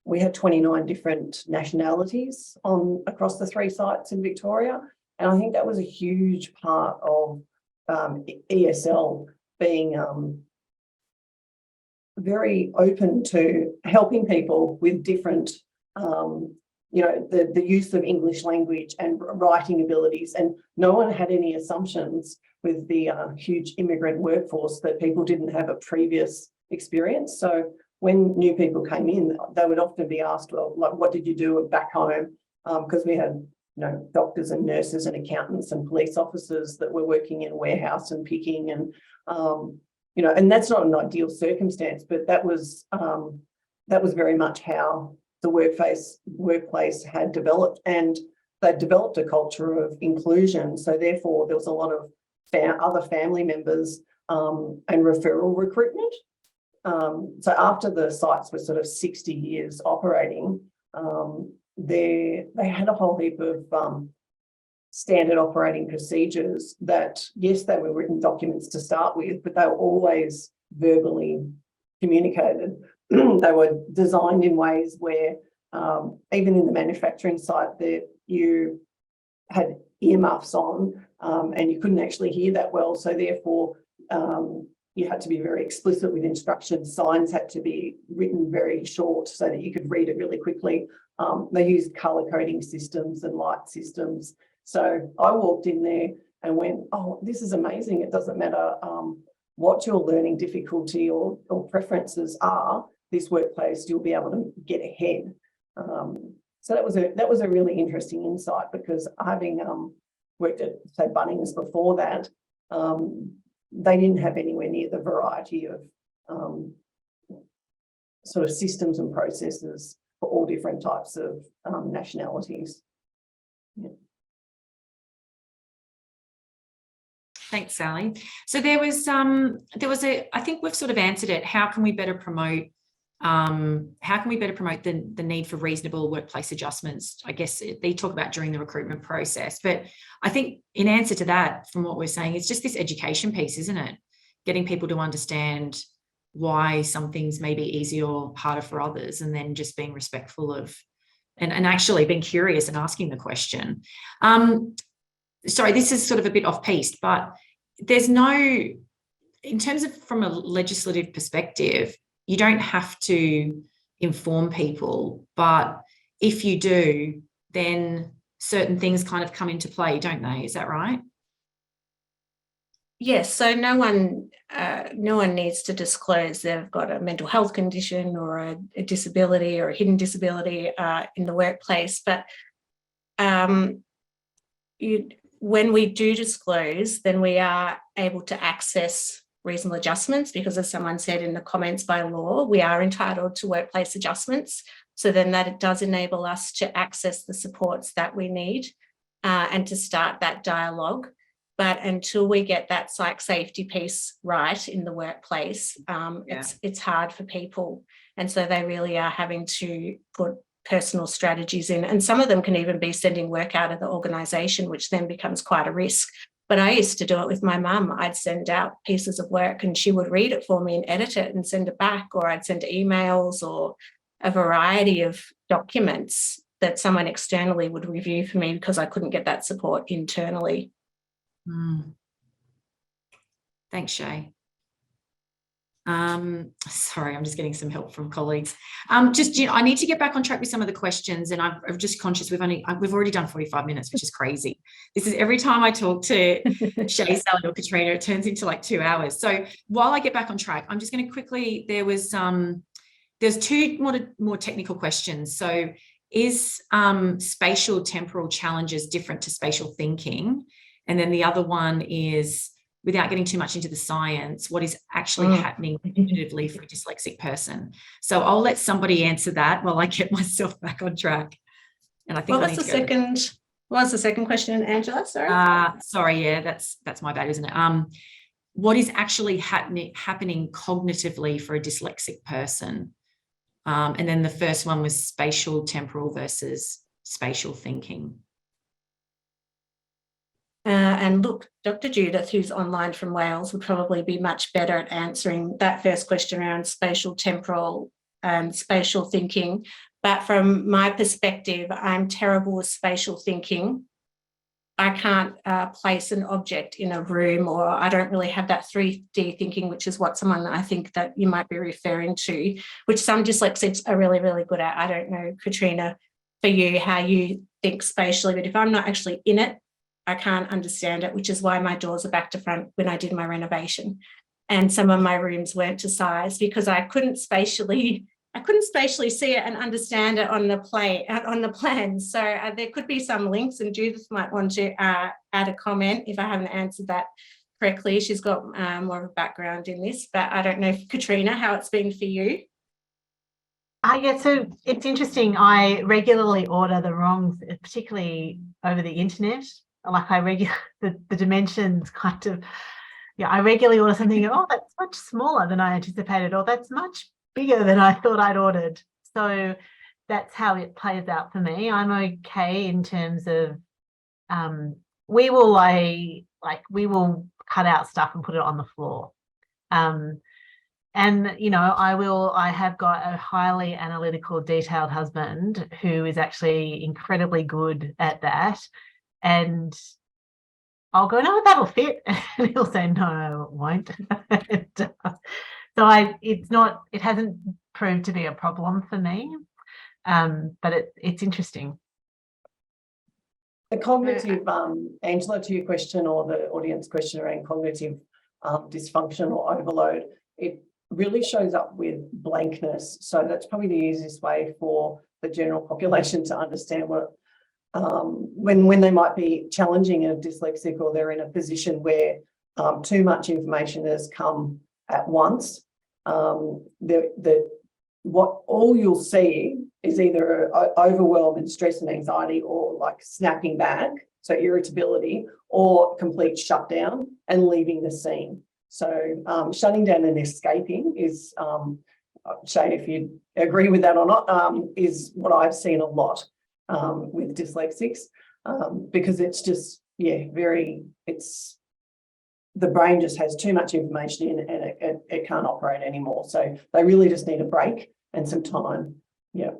We had 29 different nationalities across the 3 sites in Victoria, and I think that was a huge part of ESL being very open to helping people with different the use of English language and writing abilities, and no one had any assumptions with the huge immigrant workforce that people didn't have a previous experience. So when new people came in, they would often be asked, well, like, what did you do back home? Because we had doctors and nurses and accountants and police officers that were working in warehouse and picking, and and that's not an ideal circumstance, but that was very much how the workplace had developed, and they developed a culture of inclusion. So therefore, there was a lot of other family members and referral recruitment. So after the sites were sort of 60 years operating, they had a whole heap of standard operating procedures that, yes, they were written documents to start with, but they were always verbally communicated. they were designed in ways where even in the manufacturing site that you had earmuffs on and you couldn't actually hear that well. So therefore, you had to be very explicit with instructions. Signs had to be written very short so that you could read it really quickly. They used colour coding systems and light systems. So I walked in there and went, oh, this is amazing. It doesn't matter what your learning difficulty or preferences are, this workplace, you'll be able to get ahead. So that was a really interesting insight, because having worked at, say, Bunnings before that, they didn't have anywhere near the variety of sort of systems and processes for all different types of nationalities. Yeah. Thanks, Sally. So there was I think we've sort of answered it. How can we better promote the need for reasonable workplace adjustments? I guess they talk about during the recruitment process, but I think in answer to that, from what we're saying, it's just this education piece, isn't it? Getting people to understand why some things may be easier or harder for others, and then just being respectful of and actually being curious and asking the question. Sorry, this is sort of a bit off-piste, but there's no, in terms of from a legislative perspective, you don't have to inform people, but if you do, then certain things kind of come into play, don't they? Is that right? Yes, so no one needs to disclose they've got a mental health condition or a disability or a hidden disability in the workplace, but when we do disclose, then we are able to access reasonable adjustments, because, as someone said in the comments, by law, we are entitled to workplace adjustments. So then that it does enable us to access the supports that we need and to start that dialogue. But until we get that psych safety piece right in the workplace, it's hard for people. And so they really are having to put personal strategies in. And some of them can even be sending work out of the organisation, which then becomes quite a risk. But I used to do it with my mum. I'd send out pieces of work and she would read it for me and edit it and send it back, or I'd send emails or a variety of documents that someone externally would review for me because I couldn't get that support internally. Thanks, Shay. Sorry, I'm just getting some help from colleagues. I need to get back on track with some of the questions, and I'm just conscious we've already done 45 minutes, which is crazy. This is every time I talk to Shay, Sally, or Katrina, it turns into like 2 hours. So while I get back on track, I'm just going to quickly, there's two more technical questions. So is spatial temporal challenges different to spatial thinking? And then the other one is, without getting too much into the science, what is actually happening cognitively for a dyslexic person? So I'll let somebody answer that while I get myself back on track. And I think what was the second question, Angela? Sorry. Sorry, yeah, that's my bad, isn't it? What is actually happening cognitively for a dyslexic person? And then the first one was spatial temporal versus spatial thinking. And look, Dr. Judith, who's online from Wales, would probably be much better at answering that first question around spatial temporal and spatial thinking. But from my perspective, I'm terrible with spatial thinking. I can't place an object in a room, or I don't really have that 3D thinking, which is what someone I think that you might be referring to, which some dyslexics are really, really good at. I don't know, Katrina, for you, how you think spatially, but if I'm not actually in it, I can't understand it, which is why my doors are back to front when I did my renovation. And some of my rooms weren't to size because I couldn't spatially see it and understand it on the plan. So there could be some links, and Judith might want to add a comment if I haven't answered that correctly. She's got more of a background in this, but I don't know, Katrina, how it's been for you. Yeah, so it's interesting. I regularly order the wrongs, particularly over the internet. Like the dimensions kind of, I regularly order something, oh, that's much smaller than I anticipated, or that's much bigger than I thought I'd ordered. So that's how it plays out for me. I'm okay in terms of we will cut out stuff and put it on the floor. And And, you know, I have got a highly analytical, detailed husband who is actually incredibly good at that. And I'll go, no, that'll fit. And he'll say, no, it won't. So it hasn't proved to be a problem for me. But it's interesting. The cognitive, Angela, to your question or the audience question around cognitive dysfunction or overload, it really shows up with blankness. So that's probably the easiest way for the general population to understand what when they might be challenging a dyslexic, or they're in a position where too much information has come at once. What all you'll see is either overwhelm and stress and anxiety, or like snapping back, so irritability, or complete shutdown and leaving the scene. So shutting down and escaping is, Shay, if you agree with that or not, is what I've seen a lot with dyslexics, because it's just, the brain just has too much information in, and it can't operate anymore. So they really just need a break and some time. Yeah.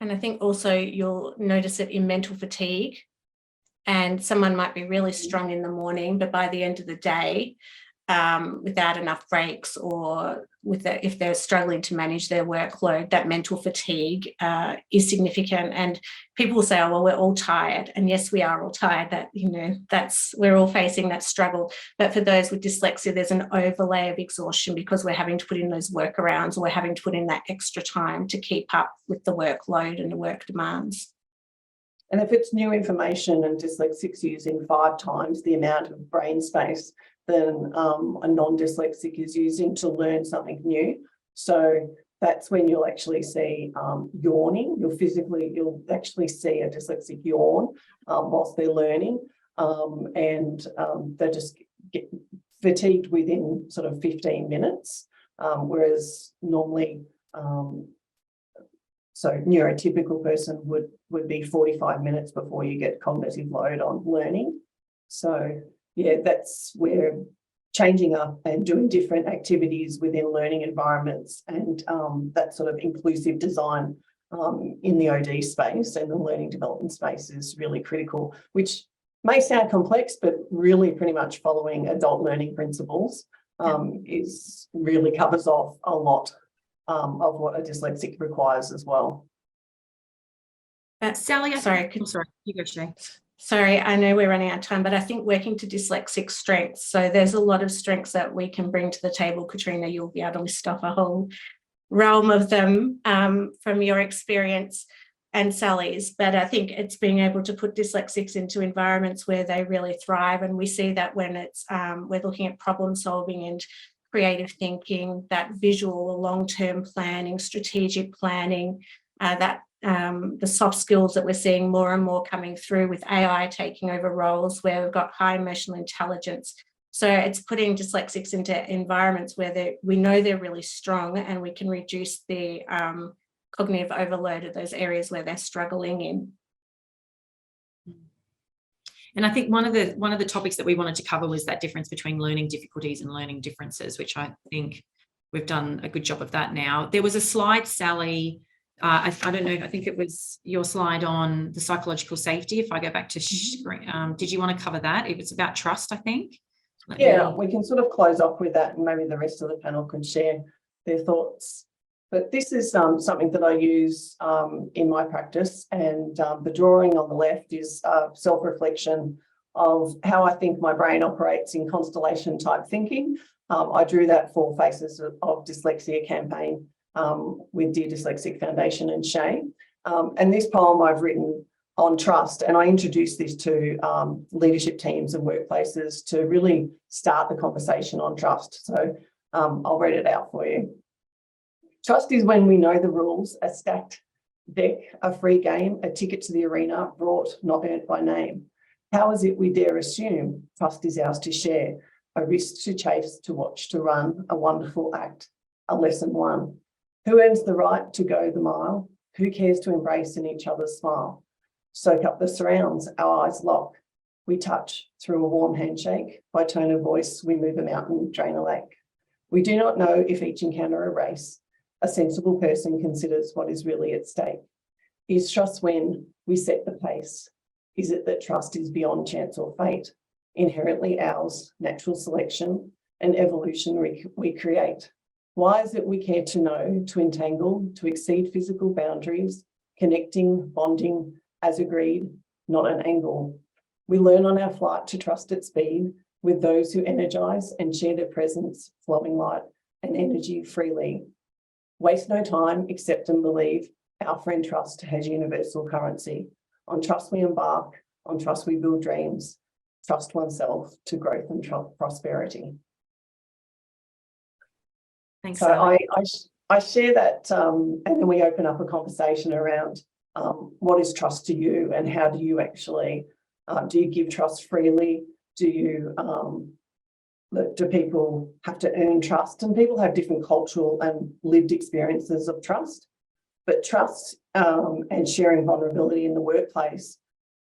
And I think also you'll notice it in mental fatigue, and someone might be really strong in the morning, but by the end of the day, without enough breaks, or if they're struggling to manage their workload, that mental fatigue is significant. And people will say, oh, well, we're all tired. And yes, we are all tired. That, you know, we're all facing that struggle. But for those with dyslexia, there's an overlay of exhaustion, because we're having to put in those workarounds, or we're having to put in that extra time to keep up with the workload and the work demands. And if it's new information and dyslexics using 5 times the amount of brain space than a non-dyslexic is using to learn something new. So that's when you'll actually see yawning. You'll actually see a dyslexic yawn whilst they're learning, and they just get fatigued within sort of 15 minutes, whereas normally, so neurotypical person would be 45 minutes before you get cognitive load on learning. So yeah, that's where changing up and doing different activities within learning environments, and that sort of inclusive design in the OD space and the learning development space is really critical, which may sound complex, but really pretty much following adult learning principles is really covers off a lot of what a dyslexic requires as well. Sally, sorry, you go, Shay. Sorry, I know we're running out of time, but I think working to dyslexic strengths. So there's a lot of strengths that we can bring to the table. Katrina, you'll be able to list off a whole realm of them from your experience, and Sally's. But I think it's being able to put dyslexics into environments where they really thrive. And we see that when it's we're looking at problem solving and creative thinking, that visual, long-term planning, strategic planning, the soft skills that we're seeing more and more coming through with AI taking over roles where we've got high emotional intelligence. So it's putting dyslexics into environments where we know they're really strong, and we can reduce the cognitive overload of those areas where they're struggling in. And I think one of the topics that we wanted to cover was that difference between learning difficulties and learning differences, which I think we've done a good job of that now. There was a slide, Sally, I don't know, I think it was your slide on the psychological safety. If I go back to screen, did you want to cover that? It was about trust, I think. We can sort of close off with that, and maybe the rest of the panel can share their thoughts. But this is something that I use in my practice, and the drawing on the left is self-reflection of how I think my brain operates in constellation type thinking. I drew that for Faces of Dyslexia campaign with Dear Dyslexic Foundation and Shay. And this poem I've written on trust, and I introduced this to leadership teams and workplaces to really start the conversation on trust. So I'll read it out for you. Trust is when we know the rules, a stacked deck, a free game, a ticket to the arena, brought, not earned by name. How is it we dare assume trust is ours to share, a risk to chase, to watch, to run, a wonderful act, a lesson won? Who earns the right to go the mile? Who cares to embrace in each other's smile? Soak up the surrounds, our eyes lock. We touch through a warm handshake. By tone of voice, we move a mountain, drain a lake. We do not know if each encounter a race. A sensible person considers what is really at stake. Is trust when we set the pace? Is it that trust is beyond chance or fate, inherently ours, natural selection and evolution we create? Why is it we care to know, to entangle, to exceed physical boundaries, connecting, bonding, as agreed, not an angle? We learn on our flight to trust at speed with those who energize and share their presence, flowing light and energy freely. Waste no time, accept and believe. Our friend trust has universal currency. On trust we embark, on trust we build dreams. Trust oneself to growth and prosperity. Thanks, So Sally. I share that, and then we open up a conversation around what is trust to you, and how do you actually, do you give trust freely? Do you, do people have to earn trust? And people have different cultural and lived experiences of trust. But trust and sharing vulnerability in the workplace,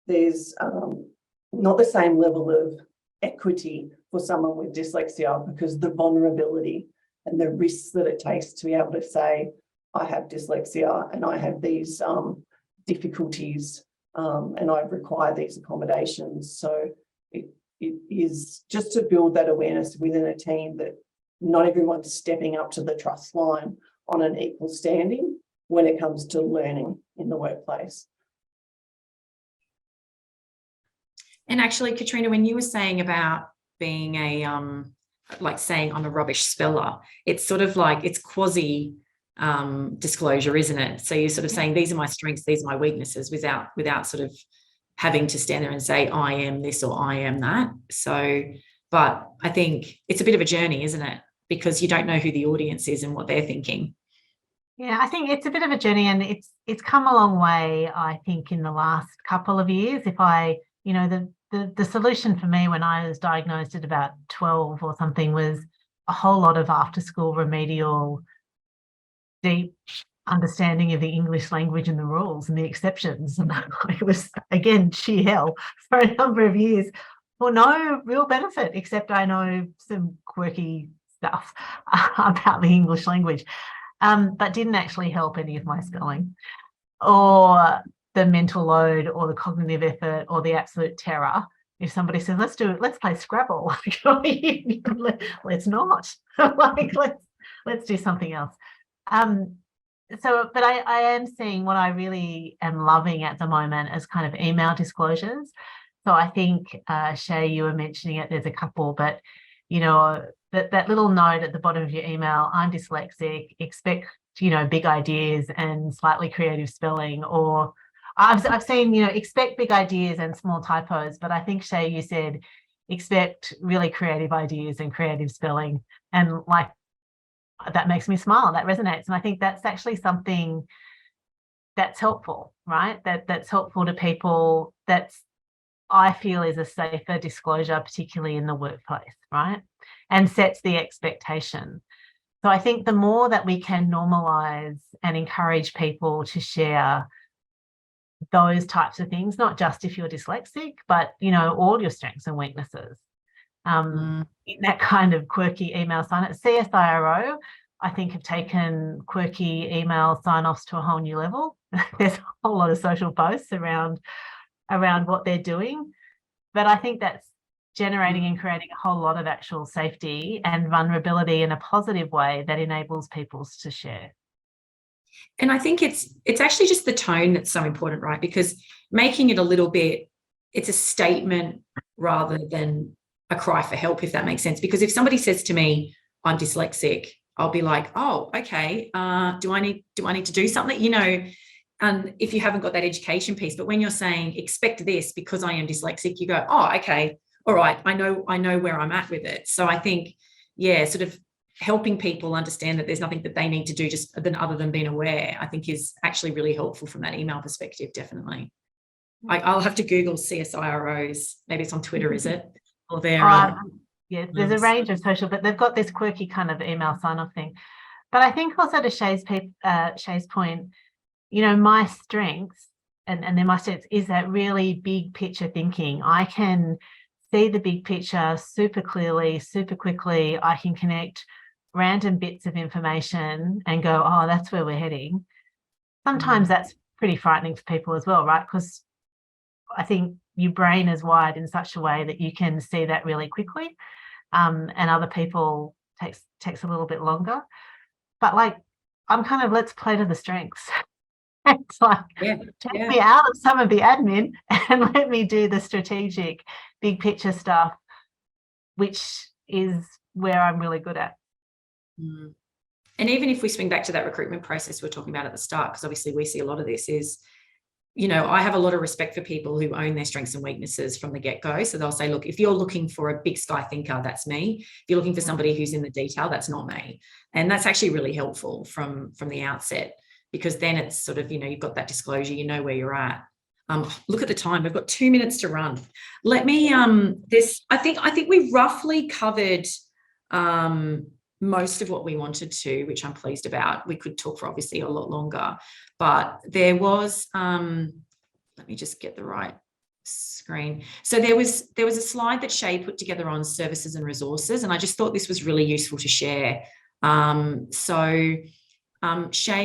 there's not the same level of equity for someone with dyslexia, because the vulnerability and the risks that it takes to be able to say, I have dyslexia and I have these difficulties and I require these accommodations. So it is just to build that awareness within a team that not everyone's stepping up to the trust line on an equal standing when it comes to learning in the workplace. And actually, Katrina, when you were saying about being a like saying I'm a rubbish speller, it's sort of like it's quasi disclosure, isn't it? So you're sort of saying these are my strengths, these are my weaknesses, without sort of having to stand there and say I am this or I am that. So, but I think it's a bit of a journey, isn't it? Because you don't know who the audience is and what they're thinking. Yeah, I think it's a bit of a journey, and it's come a long way, I think, in the last couple of years. If I, you know, the solution for me when I was diagnosed at about 12 or something was a whole lot of after school remedial, deep understanding of the English language and the rules and the exceptions. And it was, again, sheer hell for a number of years for no real benefit, except I know some quirky stuff about the English language. But didn't actually help any of my spelling or the mental load or the cognitive effort or the absolute terror. If somebody says, let's play Scrabble, let's not. Like, let's do something else. But I am seeing what I really am loving at the moment as kind of email disclosures. So I think, Shay, you were mentioning it, there's a couple, but you know, that little note at the bottom of your email, I'm dyslexic, expect, you know, big ideas and slightly creative spelling. Or I've seen, you know, expect big ideas and small typos, but I think, Shay, you said expect really creative ideas and creative spelling. And like, that makes me smile, that resonates. And I think that's actually something that's helpful, right? That's helpful to people. I feel is a safer disclosure, particularly in the workplace, right? And sets the expectation. So I think the more that we can normalize and encourage people to share those types of things, not just if you're dyslexic, but, you know, all your strengths and weaknesses. In that kind of quirky email sign at CSIRO, I think have taken quirky email sign-offs to a whole new level. There's a whole lot of social posts around what they're doing. But I think that's generating and creating a whole lot of actual safety and vulnerability in a positive way that enables people to share. And I think it's actually just the tone that's so important, right? Because making it a little bit, it's a statement rather than a cry for help, if that makes sense. Because if somebody says to me, I'm dyslexic, I'll be like, oh, okay, do I need to do something? You know, and if you haven't got that education piece, but when you're saying expect this because I am dyslexic, you go, oh, okay, all right, I know where I'm at with it. So I think, yeah, sort of helping people understand that there's nothing that they need to do just other than being aware, I think is actually really helpful from that email perspective, definitely. I'll have to Google CSIROs. Maybe it's on Twitter, is it? Or their yeah, there's a range of social, but they've got this quirky kind of email sign-off thing. But I think also to Shay's point, you know, my strengths and then my strengths is that really big picture thinking. I can see the big picture super clearly, super quickly. I can connect random bits of information and go, oh, that's where we're heading, sometimes that's pretty frightening for people as well, right? Because I think your brain is wired in such a way that you can see that really quickly, and other people takes a little bit longer. But like, I'm kind of, let's play to the strengths. It's like, take me out of some of the admin and let me do the strategic, big picture stuff, which is where I'm really good at. And even if we swing back to that recruitment process we're talking about at the start, because obviously we see a lot of this is, you know, I have a lot of respect for people who own their strengths and weaknesses from the get-go. So they'll say, look, if you're looking for a big sky thinker, that's me. If you're looking for somebody who's in the detail, that's not me. And that's actually really helpful from the outset, because then it's sort of, you know, you've got that disclosure, you know where you're at. Look at the time, we've got 2 minutes to run. Let me, I think we roughly covered most of what we wanted to, which I'm pleased about. We could talk for obviously a lot longer, but there was, let me just get the right screen. So there was a slide that Shay put together on services and resources, and I just thought this was really useful to share. Shay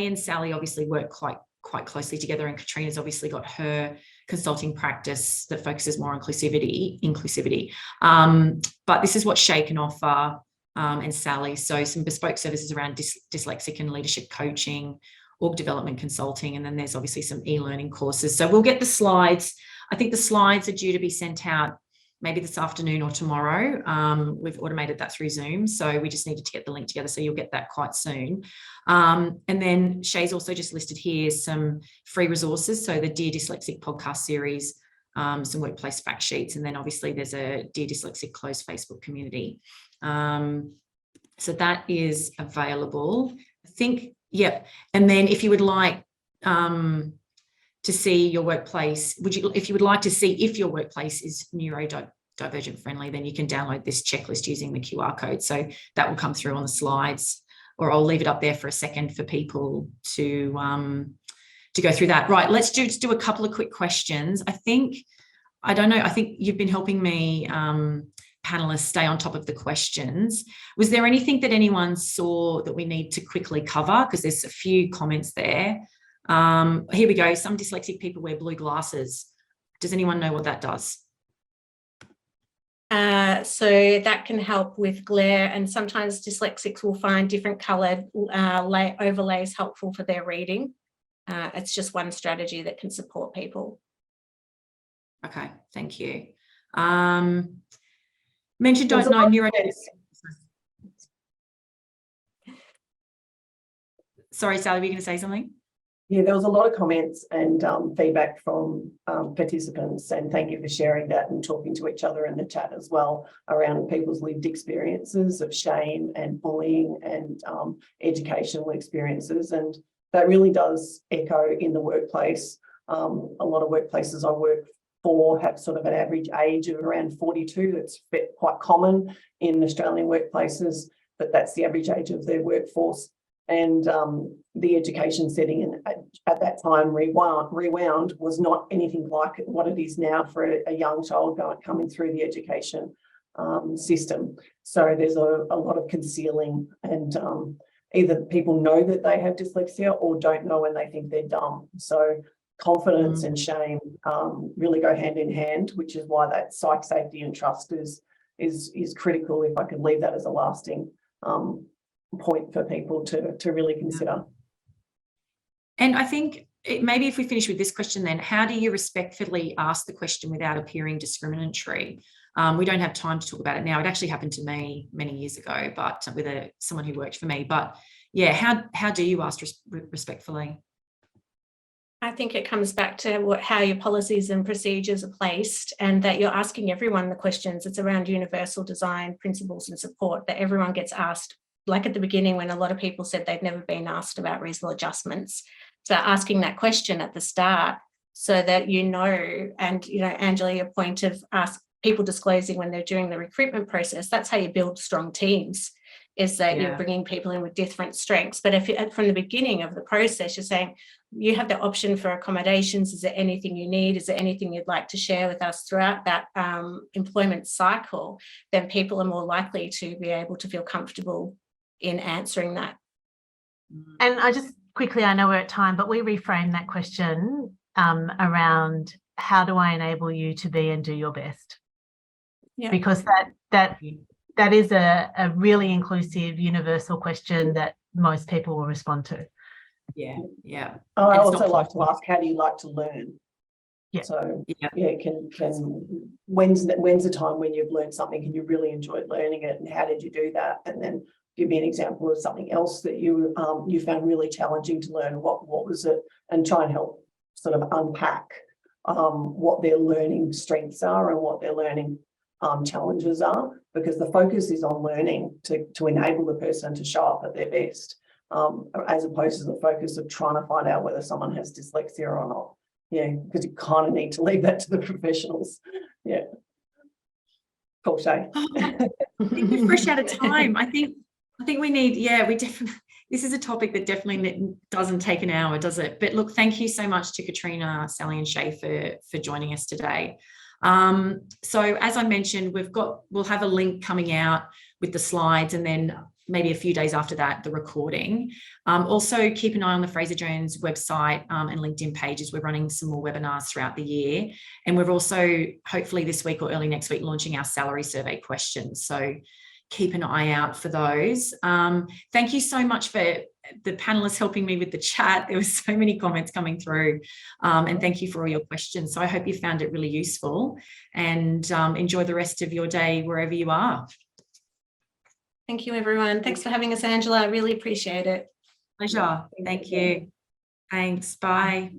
and Sally obviously work quite closely together, and Katrina's obviously got her consulting practice that focuses more on inclusivity. But this is what Shay can offer, and Sally. So some bespoke services around dyslexic and leadership coaching, org development consulting, and then there's obviously some e-learning courses. So we'll get the slides. I think the slides are due to be sent out maybe this afternoon or tomorrow. We've automated that through Zoom, so we just needed to get the link together, so you'll get that quite soon. And then Shay's also just listed here some free resources, so the Dear Dyslexic podcast series, some workplace fact sheets, and then obviously there's a Dear Dyslexic closed Facebook community. So that is available, I think. Yep. And then if you would like to see your workplace, if you would like to see if your workplace is neurodivergent friendly, then you can download this checklist using the QR code. So that will come through on the slides, or I'll leave it up there for a second for people to go through that. Right, let's just do a couple of quick questions. I think you've been helping me, panelists, stay on top of the questions. Was there anything that anyone saw that we need to quickly cover? Because there's a few comments there. Here we go. Some dyslexic people wear blue glasses. Does anyone know what that does? So that can help with glare, and sometimes dyslexics will find different coloured overlays helpful for their reading. It's just one strategy that can support people. Okay, thank you. Mentioned don't know neuro. Sorry, Sally, were you going to say something? Yeah, there was a lot of comments and feedback from participants, and thank you for sharing that and talking to each other in the chat as well around people's lived experiences of shame and bullying and educational experiences. And that really does echo in the workplace. A lot of workplaces I work for have sort of an average age of around 42. That's quite common in Australian workplaces, but that's the average age of their workforce. And the education setting at that time rewound was not anything like what it is now for a young child coming through the education system. So there's a lot of concealing, and either people know that they have dyslexia or don't know and they think they're dumb. So confidence and shame really go hand in hand, which is why that psych safety and trust is critical, if I could leave that as a lasting point for people to really consider. And I think maybe if we finish with this question, then how do you respectfully ask the question without appearing discriminatory? We don't have time to talk about it now. It actually happened to me many years ago, but with someone who worked for me. But yeah, how do you ask respectfully? I think it comes back to how your policies and procedures are placed, and that you're asking everyone the questions. It's around universal design principles and support, that everyone gets asked, like at the beginning when a lot of people said they'd never been asked about reasonable adjustments. So asking that question at the start so that you know, and you know, Angela, your point of people disclosing when they're doing the recruitment process, that's how you build strong teams, is that you're bringing people in with different strengths. But if from the beginning of the process, you're saying you have the option for accommodations, is there anything you need? Is there anything you'd like to share with us throughout that employment cycle? Then people are more likely to be able to feel comfortable in answering that. And I just quickly, I know we're at time, but we reframe that question around how do I enable you to be and do your best? Yeah. Because that is a really inclusive, universal question that most people will respond to. Yeah, yeah. I It's also not like to ask, how do you like to learn? Yeah. So Yeah. when's the time when you've learned something and you really enjoyed learning it, and how did you do that? And then give me an example of something else that you found really challenging to learn. What was it? And try and help sort of unpack what their learning strengths are and what their learning challenges are, because the focus is on learning to enable the person to show up at their best, as opposed to the focus of trying to find out whether someone has dyslexia or not. Yeah, because you kind of need to leave that to the professionals. Yeah. Cool, Shay. I think we're fresh out of time. I think we need, we definitely, this is a topic that definitely doesn't take an hour, does it? But look, thank you so much to Katrina, Sally and Shay for joining us today. So as I mentioned, we'll have a link coming out with the slides, and then maybe a few days after that, the recording. Also keep an eye on the Frazer Jones website and LinkedIn pages. We're running some more webinars throughout the year. And we're also, hopefully this week or early next week, launching our salary survey questions. So keep an eye out for those. Thank you so much for the panelists helping me with the chat. There were so many comments coming through, and thank you for all your questions. So I hope you found it really useful, and enjoy the rest of your day wherever you are. Thank you, everyone. Thanks for having us, Angela. I really appreciate it. Pleasure. Thank you. Thanks. Bye.